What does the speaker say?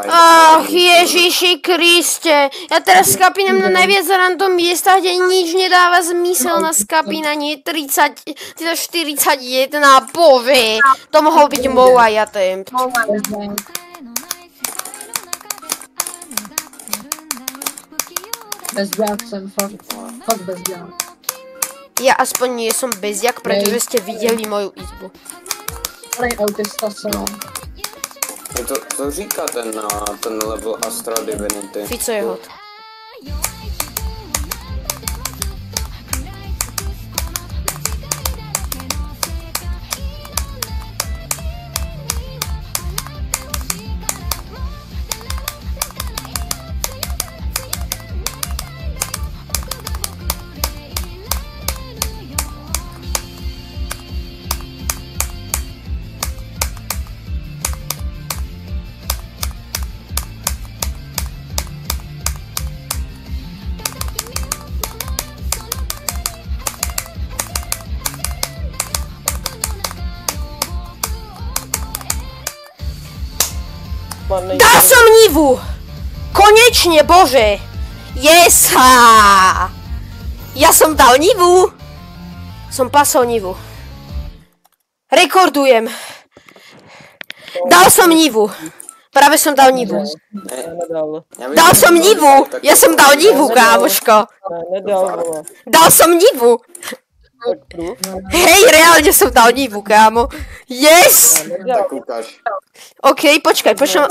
Ach, Ježiši Kriste. Ja teraz skapínam na najviac random miestach, kde nič nedáva zmysel na skapínanie 41, bože. To mohol byť môj attempt. Bezďák jsem, fakt bezďák. Ja aspoň nie som bezďak, pretože ste videli moju izbu. Prej autista jsem. Co říká ten level Astra Divinity? Fico je hot. Dal som nivu! Konečne, bože! Jesa! Ja som dal nivu! Som pasol nivu. Rekordujem. Dal som nivu. Práve som dal nivu. Dal som nivu! Ja som dal nivu, kámoško. Dal som nivu! Hej, reálne som dal nivu, kámo. Yes! Tak ukáž. OK, počkaj, počkaj.